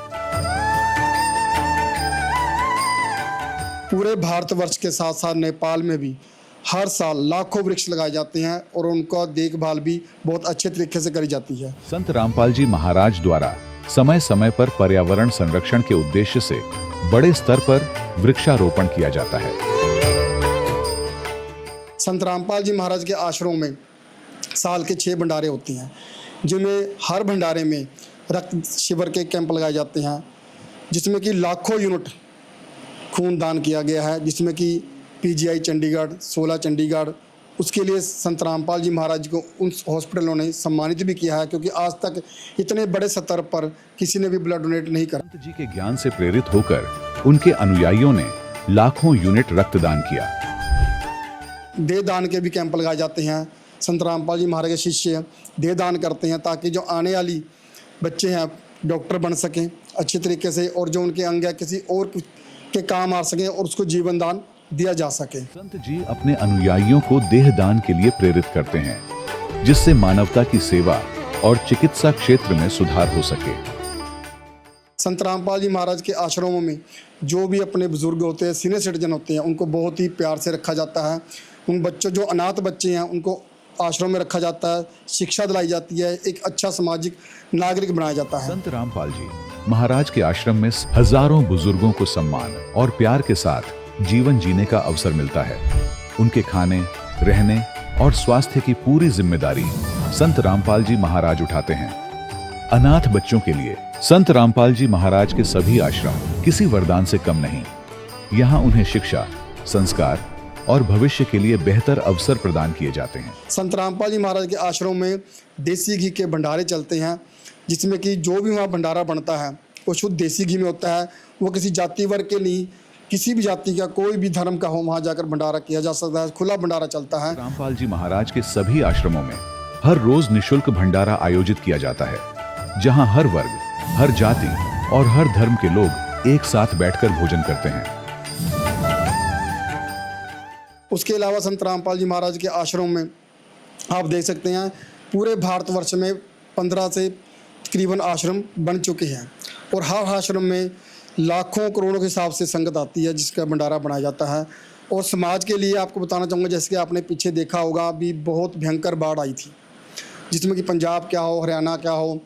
पूरे भारतवर्ष के साथ साथ नेपाल में भी हर साल लाखों वृक्ष लगाए जाते हैं और उनका देखभाल भी बहुत अच्छे तरीके से करी जाती है। संत रामपाल जी महाराज द्वारा समय समय पर पर्यावरण संरक्षण के उद्देश्य से बड़े स्तर पर वृक्षारोपण किया जाता है। संत रामपाल जी महाराज के आश्रम में साल के 6 भंडारे होते हैं, जिनमें हर भंडारे में रक्त शिविर के कैंप लगाए जाते हैं, जिसमें कि लाखों यूनिट खून दान किया गया है, जिसमें कि PGI चंडीगढ़, 16 चंडीगढ़, उसके लिए संत रामपाल जी महाराज को उन हॉस्पिटलों ने सम्मानित भी किया है, क्योंकि आज तक इतने बड़े स्तर पर किसी ने भी ब्लड डोनेट नहीं करा। संत जी के ज्ञान से प्रेरित होकर उनके अनुयायियों ने लाखों यूनिट रक्तदान किया। देह दान के भी कैंप लगाए जाते हैं। संत रामपाल जी महाराज के शिष्य देह दान करते हैं, ताकि जो आने वाली बच्चे हैं डॉक्टर बन सकें अच्छे तरीके से, और जो उनके अंग है किसी और के काम आ सकें और उसको जीवन दान दिया जा सके। संत जी अपने अनुयायियों को देह दान के लिए प्रेरित करते हैं, जिससे मानवता की सेवा और चिकित्सा क्षेत्र में सुधार हो सके। संत रामपाल जी महाराज के आश्रमों में जो भी अपने बुजुर्ग होते हैं, सीनियर सिटीजन होते हैं, उनको बहुत ही प्यार से रखा जाता है। उन बच्चों जो अनाथ बच्चे हैं उनको आश्रम में रखा जाता है, शिक्षा दिलाई जाती है, एक अच्छा सामाजिक नागरिक बनाया जाता है। संत रामपाल जी महाराज के आश्रम में हजारों बुजुर्गों को सम्मान और प्यार के साथ जीवन जीने का अवसर मिलता है। उनके खाने, रहने और स्वास्थ्य की पूरी जिम्मेदारी संत रामपाल जी महाराज उठाते हैं। अनाथ बच्चों के लिए संत रामपाल जी महाराज के सभी आश्रम किसी वरदान से कम नहीं। यहाँ उन्हें शिक्षा, संस्कार और भविष्य के लिए बेहतर अवसर प्रदान किए जाते हैं। संत रामपाल जी महाराज के आश्रम में देसी घी के भंडारे चलते हैं, जिसमें कि जो भी वहाँ भंडारा बनता है वो शुद्ध देसी घी में होता है। वो किसी जाति वर्ग के नहीं, किसी भी जाति का, कोई भी धर्म का हो, वहाँ जाकर भंडारा किया जा सकता है, खुला भंडारा चलता है। रामपाल जी महाराज के सभी आश्रमों में हर रोज निःशुल्क भंडारा आयोजित किया जाता है, जहाँ हर वर्ग, हर जाति और हर धर्म के लोग एक साथ बैठकर भोजन करते हैं। उसके अलावा संत रामपाल जी महाराज के आश्रम में आप देख सकते हैं पूरे भारतवर्ष में 15 से तकरीबन आश्रम बन चुके हैं, और हर आश्रम में लाखों करोड़ों के हिसाब से संगत आती है जिसका भंडारा बनाया जाता है। और समाज के लिए आपको बताना चाहूँगा, जैसे कि आपने पीछे देखा होगा अभी बहुत भयंकर बाढ़ आई थी, जिसमें कि पंजाब क्या हो, हरियाणा क्या हो,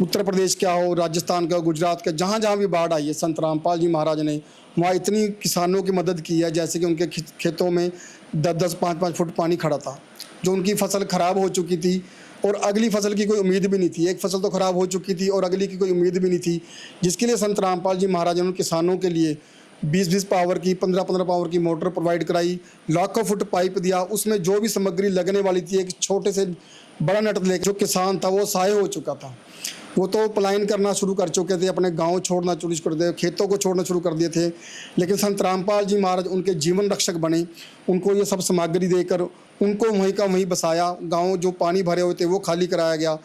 उत्तर प्रदेश क्या हो, राजस्थान का, गुजरात का, जहाँ जहाँ भी बाढ़ आई है, संत रामपाल जी महाराज ने वहाँ इतनी किसानों की मदद की है। जैसे कि उनके खेतों में 10-10, 5-5 फुट पानी खड़ा था, जो उनकी फसल ख़राब हो चुकी थी और अगली फसल की कोई उम्मीद भी नहीं थी। एक फसल तो ख़राब हो चुकी थी और अगली की कोई उम्मीद भी नहीं थी, जिसके लिए संत रामपाल जी महाराज ने किसानों के लिए 20-20 पावर की, 15-15 पावर की मोटर प्रोवाइड कराई, लाखों फुट पाइप दिया। उसमें जो भी सामग्री लगने वाली थी, एक छोटे से बड़ा नट लेकर जो किसान था वो सहाय हो चुका था। वो तो पलायन करना शुरू कर चुके थे, अपने गांव छोड़ना शुरू कर दिए, खेतों को छोड़ना शुरू कर दिए थे। लेकिन संत रामपाल जी महाराज उनके जीवन रक्षक बने, उनको ये सब सामग्री देकर उनको वहीं का वहीं बसाया। गांव जो पानी भरे हुए थे वो खाली कराया गया।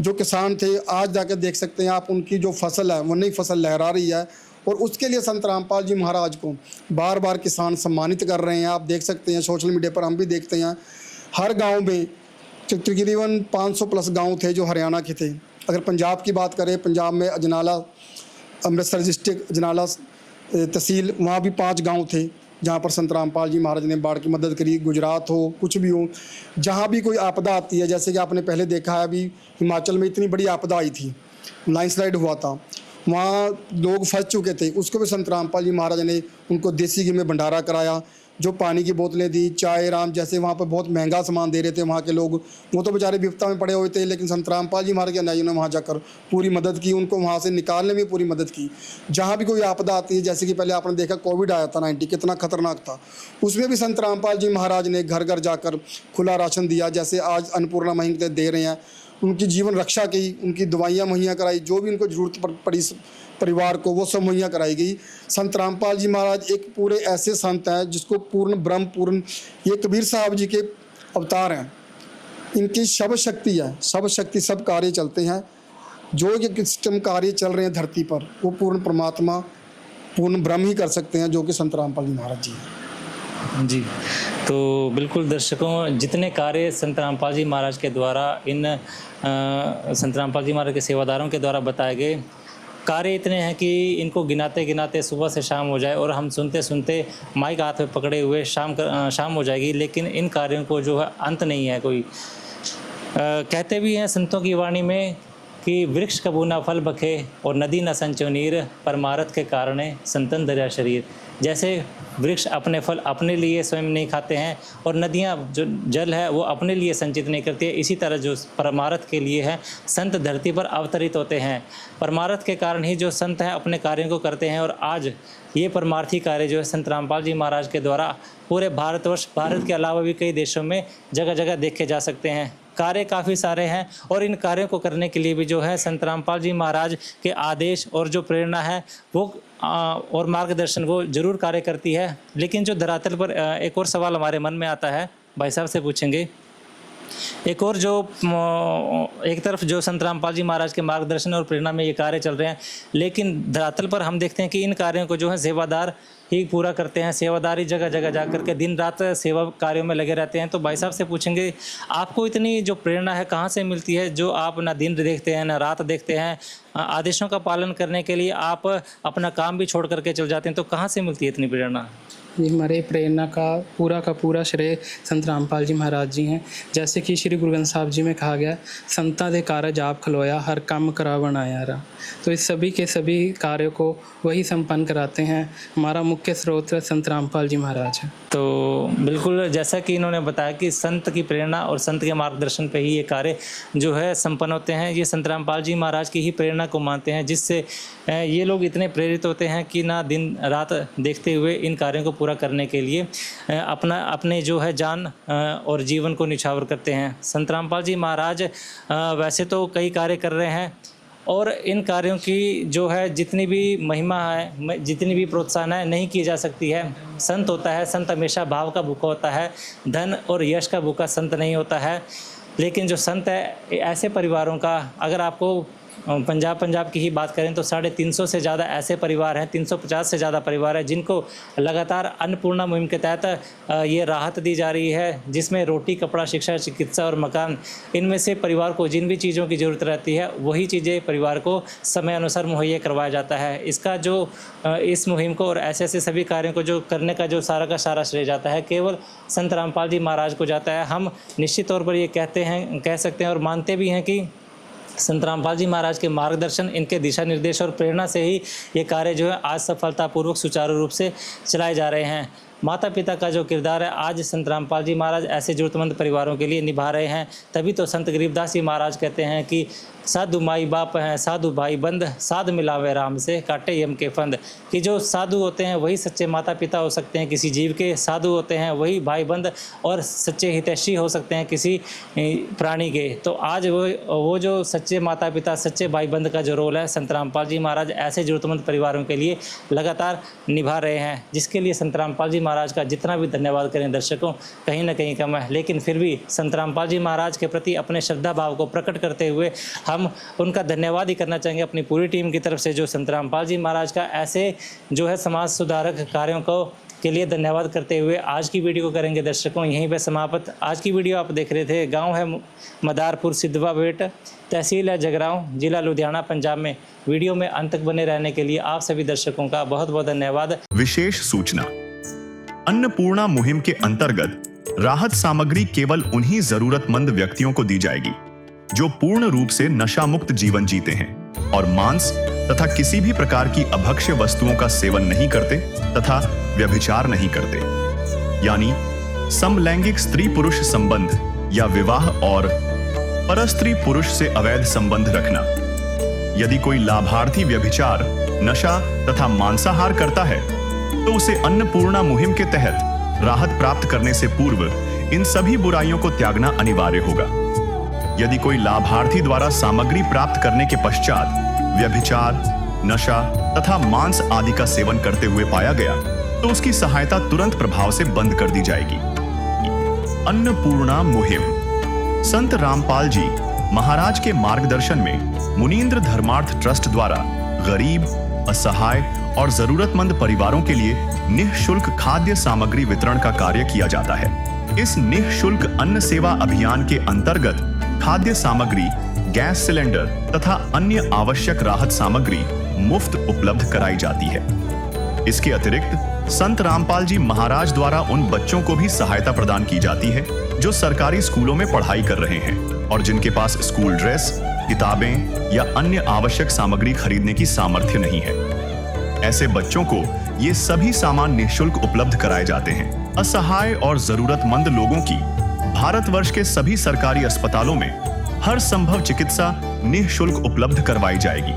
जो किसान थे आज जाकर देख सकते हैं आप, उनकी जो फसल है वो नई फसल लहरा रही है, और उसके लिए संत रामपाल जी महाराज को बार बार किसान सम्मानित कर रहे हैं। आप देख सकते हैं सोशल मीडिया पर, हम भी देखते हैं हर गाँव में तकरीबन 500 प्लस गाँव थे जो हरियाणा के थे। अगर पंजाब की बात करें, पंजाब में अजनाला, अमृतसर डिस्ट्रिक्ट अजनाला तहसील, वहाँ भी 5 गांव थे जहाँ पर संत रामपाल जी महाराज ने बाढ़ की मदद करी। गुजरात हो, कुछ भी हो, जहाँ भी कोई आपदा आती है, जैसे कि आपने पहले देखा है अभी हिमाचल में इतनी बड़ी आपदा आई थी, लैंडस्लाइड हुआ था, वहाँ लोग फंस चुके थे, उसको भी संत रामपाल जी महाराज ने उनको देसी घी में भंडारा कराया। जो पानी की बोतलें दी, चाय राम, जैसे वहाँ पर बहुत महंगा सामान दे रहे थे वहाँ के लोग, वो तो बेचारे विपदा में पड़े हुए थे, लेकिन संत रामपाल जी महाराज के अनुयायियों ने वहाँ जाकर पूरी मदद की, उनको वहाँ से निकालने में पूरी मदद की। जहाँ भी कोई आपदा आती है, जैसे कि पहले आपने देखा कोविड आया था 19, कितना खतरनाक था, उसमें भी संत रामपाल जी महाराज ने घर घर जाकर खुला राशन दिया। जैसे आज अन्नपूर्णा मुहिम दे रहे हैं, उनकी जीवन रक्षा की, उनकी दवाइयाँ मुहैया कराई, जो भी उनको ज़रूरत पड़ी परिवार को वो सब मुहैया कराई गई। संत रामपाल जी महाराज एक पूरे ऐसे संत हैं जिसको पूर्ण ब्रह्म पूर्ण, ये कबीर साहब जी के अवतार हैं। इनकी सब शक्ति है, सब शक्ति, सब कार्य चलते हैं। जो ये सिस्टम कार्य चल रहे हैं धरती पर, वो पूर्ण परमात्मा, पूर्ण ब्रह्म ही कर सकते हैं, जो कि संत रामपाल जी महाराज जी हैं। जी, तो बिल्कुल दर्शकों, जितने कार्य संत रामपाल जी महाराज के द्वारा, इन संत रामपाल जी महाराज के सेवादारों के द्वारा बताए गए कार्य इतने हैं कि इनको गिनाते गिनाते सुबह से शाम हो जाए और हम सुनते सुनते माइक हाथ में पकड़े हुए शाम हो जाएगी, लेकिन इन कार्यों को जो है अंत नहीं है कोई। कहते भी हैं संतों की वाणी में कि वृक्ष कबू ना फल बखे और नदी न संचो नीर, परमारथ के कारणे संतन दरिया शरीर। जैसे वृक्ष अपने फल अपने लिए स्वयं नहीं खाते हैं और नदियाँ जो जल है वो अपने लिए संचित नहीं करती है, इसी तरह जो परमारथ के लिए है संत धरती पर अवतरित होते हैं। परमारथ के कारण ही जो संत हैं अपने कार्यों को करते हैं, और आज ये परमार्थी कार्य जो है संत रामपाल जी महाराज के द्वारा पूरे भारतवर्ष, भारत के अलावा भी कई देशों में जगह जगह देखे जा सकते हैं। कार्य काफ़ी सारे हैं और इन कार्यों को करने के लिए भी जो है संत रामपाल जी महाराज के आदेश और जो प्रेरणा है वो और मार्गदर्शन वो जरूर कार्य करती है। लेकिन जो धरातल पर एक और सवाल हमारे मन में आता है, भाई साहब से पूछेंगे एक और जो एक तरफ जो संत रामपाल जी महाराज के मार्गदर्शन और प्रेरणा में ये कार्य चल रहे हैं, लेकिन धरातल पर हम देखते हैं कि इन कार्यों को जो है सेवादार ही पूरा करते हैं। सेवादारी जगह जगह जा करके दिन रात सेवा कार्यों में लगे रहते हैं। तो भाई साहब से पूछेंगे, आपको इतनी जो प्रेरणा है कहाँ से मिलती है, जो आप ना दिन देखते हैं ना रात देखते हैं, आदेशों का पालन करने के लिए आप अपना काम भी छोड़ करके चल जाते हैं, तो कहाँ से मिलती है इतनी प्रेरणा? ये हमारे प्रेरणा का पूरा श्रेय संत रामपाल जी महाराज जी हैं। जैसे कि श्री गुरु ग्रंथ साहब जी में कहा गया, संतां दे कारज आप खलोया, हर काम करावन आया रहा। तो इस सभी के सभी कार्यों को वही संपन्न कराते हैं। हमारा मुख्य स्रोत संत रामपाल जी महाराज है। तो बिल्कुल जैसा कि इन्होंने बताया कि संत की प्रेरणा और संत के मार्गदर्शन पे ही ये कार्य जो है संपन्न होते हैं। ये संत रामपाल जी महाराज की ही प्रेरणा को मानते हैं, जिससे ये लोग इतने प्रेरित होते हैं कि ना दिन रात देखते हुए इन कार्यों को पूरा करने के लिए अपने जो है जान और जीवन को निछावर करते हैं। संत रामपाल जी महाराज वैसे तो कई कार्य कर रहे हैं, और इन कार्यों की जो है जितनी भी महिमा है, जितनी भी प्रोत्साहन है, नहीं की जा सकती है। संत होता है, संत हमेशा भाव का भूखा होता है, धन और यश का भूखा संत नहीं होता है। लेकिन जो संत है, ऐसे परिवारों का, अगर आपको पंजाब की ही बात करें तो 350 से ज़्यादा ऐसे परिवार हैं, 350 से ज़्यादा परिवार हैं जिनको लगातार अन्नपूर्णा मुहिम के तहत ये राहत दी जा रही है, जिसमें रोटी, कपड़ा, शिक्षा, चिकित्सा और मकान, इनमें से परिवार को जिन भी चीज़ों की ज़रूरत रहती है वही चीज़ें परिवार को समय अनुसार मुहैया करवाया जाता है। इसका जो इस मुहिम को और ऐसे सभी कार्यों को जो करने का जो सारा का सारा श्रेय जाता है केवल संत रामपाल जी महाराज को जाता है। हम निश्चित तौर पर ये कह सकते हैं और मानते भी हैं कि संत रामपाल जी महाराज के मार्गदर्शन, इनके दिशा निर्देश और प्रेरणा से ही ये कार्य जो है आज सफलतापूर्वक सुचारू रूप से चलाए जा रहे हैं। माता पिता का जो किरदार है आज संत रामपाल जी महाराज ऐसे ज़रूरतमंद परिवारों के लिए निभा रहे हैं। तभी तो संत गरीबदास जी महाराज कहते हैं कि साधु माई बाप हैं, साधु भाई बंद, साध मिलावे राम से, काटे यम के फंद। कि जो साधु होते हैं वही सच्चे माता पिता हो सकते हैं किसी जीव के, साधु होते हैं वही भाई बंद और सच्चे हितैषी हो सकते हैं किसी प्राणी के। तो आज वो जो सच्चे माता पिता, सच्चे भाई बंद का जो रोल है, संत रामपाल जी महाराज ऐसे ज़रूरतमंद परिवारों के लिए लगातार निभा रहे हैं, जिसके लिए संत रामपाल जी महाराज का जितना भी धन्यवाद करें दर्शकों, कहीं ना कहीं कम है। लेकिन फिर भी संत रामपाल जी महाराज के प्रति अपने श्रद्धा भाव को प्रकट करते हुए हम उनका धन्यवाद ही करना चाहेंगे अपनी पूरी टीम की तरफ से, जो संत रामपाल जी महाराज का ऐसे जो है समाज सुधारक कार्यों को के लिए धन्यवाद करते हुए आज की वीडियो को करेंगे दर्शकों यहीं पे समाप्त। आज की वीडियो आप देख रहे थे, गांव है मदारपुर सिद्धवा बेट, तहसील है जगरांव, जिला लुधियाना, पंजाब में। वीडियो में अंत तक बने रहने के लिए आप सभी दर्शकों का बहुत बहुत धन्यवाद। विशेष सूचना, अन्नपूर्णा मुहिम के अंतर्गत राहत सामग्री केवल उन्हीं जरूरतमंद व्यक्तियों को दी जाएगी जो पूर्ण रूप से नशा मुक्त जीवन जीते हैं और मांस तथा किसी भी प्रकार की अभक्ष्य वस्तुओं का सेवन नहीं करते तथा व्यभिचार नहीं करते, यानी समलैंगिक स्त्री पुरुष संबंध या विवाह और परस्त्री पुरुष से अवैध संबंध रखना। यदि कोई लाभार्थी व्यभिचार, नशा तथा मांसाहार करता है तो उसे अन्नपूर्णा मुहिम के तहत राहत प्राप्त करने से पूर्व इन सभी बुराइयों को त्यागना अनिवार्य होगा। यदि कोई लाभार्थी द्वारा सामग्री प्राप्त करने के पश्चात व्यभिचार, नशा तथा मांस आदि का सेवन करते हुए पाया गया तो उसकी सहायता तुरंत प्रभाव से बंद कर दी जाएगी। अन्नपूर्णा मुहिम संत रामपाल जी महाराज के मार्गदर्शन में मुनीन्द्र धर्मार्थ ट्रस्ट द्वारा गरीब, असहाय और जरूरतमंद परिवारों के लिए निःशुल्क खाद्य सामग्री वितरण का कार्य किया जाता है। इस निःशुल्क अन्न सेवा अभियान के अंतर्गत खाद्य सामग्री, गैस सिलेंडर तथा अन्य आवश्यक राहत सामग्री मुफ्त उपलब्ध कराई जाती है। इसके अतिरिक्त संत रामपाल जी महाराज द्वारा उन बच्चों को भी सहायता प्रदान की जाती है जो सरकारी स्कूलों में पढ़ाई कर रहे हैं और जिनके पास स्कूल ड्रेस, किताबें या अन्य आवश्यक सामग्री खरीदने की सामर्थ्य नहीं है। ऐसे बच्चों को ये सभी सामान निःशुल्क उपलब्ध कराए जाते हैं। असहाय और जरूरतमंद लोगों की भारतवर्ष के सभी सरकारी अस्पतालों में हर संभव चिकित्सा निःशुल्क उपलब्ध करवाई जाएगी,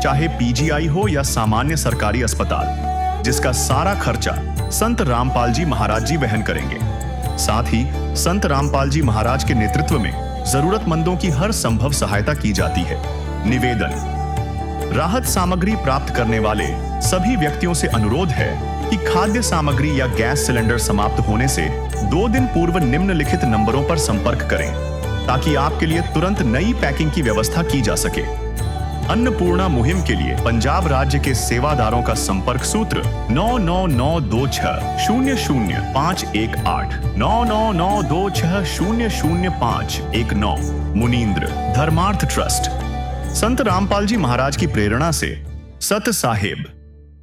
चाहे पीजीआई हो या सामान्य सरकारी अस्पताल, जिसका सारा खर्चा संत रामपाल जी महाराज जी वहन करेंगे। साथ ही संत रामपाल जी महाराज के नेतृत्व में जरूरतमंदों की हर संभव सहायता की जाती है। निवेदन, राहत सामग्री प्राप्त करने वाले सभी व्यक्तियों से अनुरोध है कि खाद्य सामग्री या गैस सिलेंडर समाप्त होने से 2 दिन पूर्व निम्नलिखित नंबरों पर संपर्क करें ताकि आपके लिए तुरंत नई पैकिंग की व्यवस्था की जा सके। अन्नपूर्णा मुहिम के लिए पंजाब राज्य के सेवादारों का संपर्क सूत्र 9992600518 9992600519। मुनींद्र धर्मार्थ ट्रस्ट। संत रामपाल जी महाराज की प्रेरणा से सत साहेब